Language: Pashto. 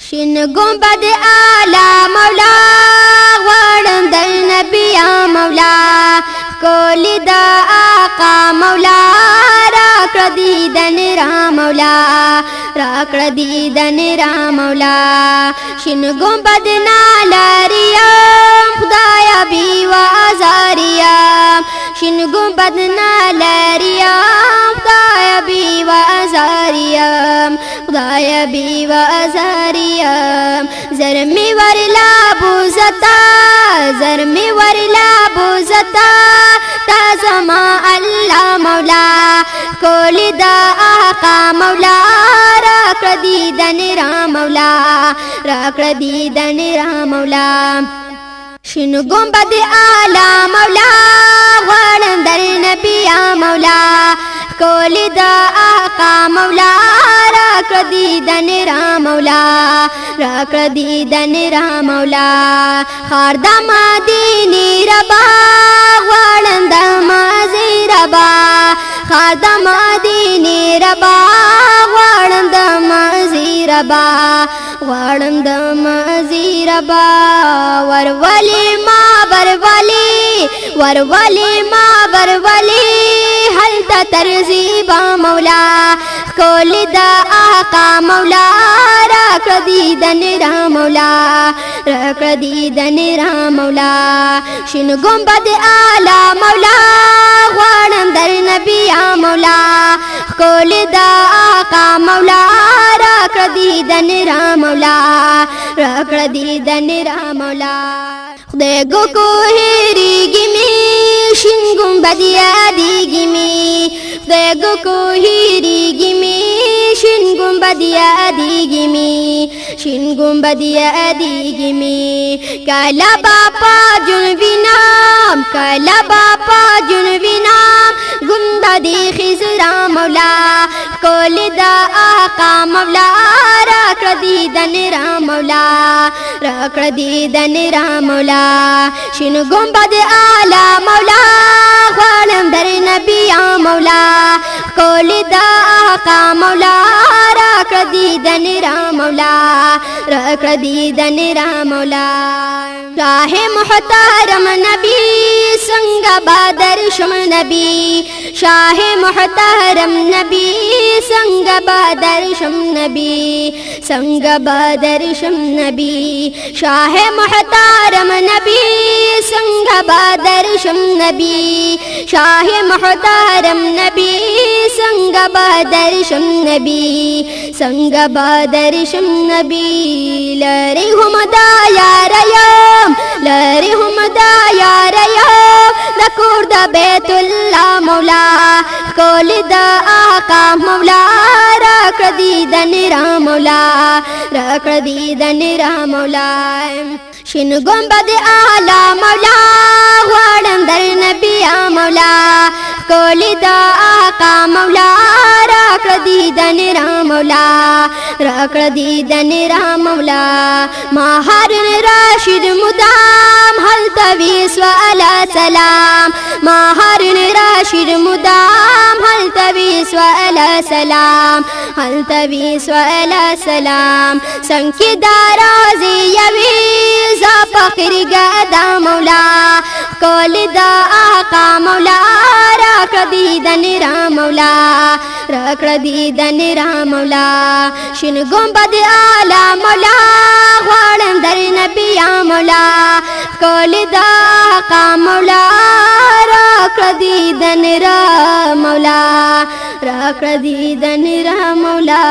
شین گنبد اعلی مولا غواړم در نبی یا مولا کولی دا آقا مولا راکړه دیدن را مولا راکړه دیدن را مولا شین گنبد نالریم خدایا بی و ازاریم شین گنبد نالریم خدایا بی و ازاریم خدایا بی و ازاریم زرمی ورلا بوزتا زرمی ورلا بوزتا تا زما الله مولا کولی دا آقا مولا راکړه دیدن را مولا راکړه دیدن را مولا شین گنبد اعلی مولا غواړم در نبی یا مولا کولی دا آقا مولا راکړه دیدن را مولا راکړه دیدن را مولا خار د مدینې ربا غواړم د مازی ربا خار د مدینې ربا غواړم د مازی ربا غواړم د مازی ربا ورولي ما برولي ورولي ما برولي هلته ترزیبا مولا کولی دا آقا مولا راکړه دیدن را مولا راکړه دیدن را مولا شین گنبد اعلی مولا غواړم در نبی یا مولا کولی دا آقا مولا راکړه دیدن را مولا راکړه دیدن را مولا خدای گو کو هیریږي می شین گنبد یادیږي می خدای گو کو هیریږي می شین گنبد یادیږي می شین گنبد یادیږي می کالا باپا جنوبی نام کالا باپا جنوبی نام گنبدی خزرا مولا کولی دا آقا مولا راکړه دیدن را مولا راکړه دیدن را مولا شین گنبد اعلی مولا غواړم در نبی یا مولا کولی دا آقا مولا راکړه دیدن را مولا راکړه دیدن را مولا شاه محترم نبی څنګه بدر شم نبی شاه محترم نبی څنګه بدر شم نبی څنګه بدر شم نبی شاه محترم نبی څنګه بدر شم نبی شاه محترم نبی څنګه بدر شم نبی څنګه بدر شم نبی لری هم دا یار یم لری هم دا یار یم د کور د بیت الله مولا کولی دا آقا مولا راکړه دیدن را مولا راکړه دیدن را مولا شین گنبد اعلی مولا غواړم در نبی یا مولا کولی دا آقا مولا راکړه دیدن را مولا راکړه دیدن را مولا ما هارون راشد مدام هلته وی سوال سلام ما هارون راشد مدام هلته وی سوال سلام هلته وی سوال سلام څنګه دارازي یوي ز فقیر ګدا مولا کولی دا آقا مولا راکړه دیدن را مولا راکړه دیدن را مولا شین گنبد اعلی مولا غواړم در نبی یا مولا کولی دا آقا مولا راکړه دیدن را مولا راکړه دیدن را مولا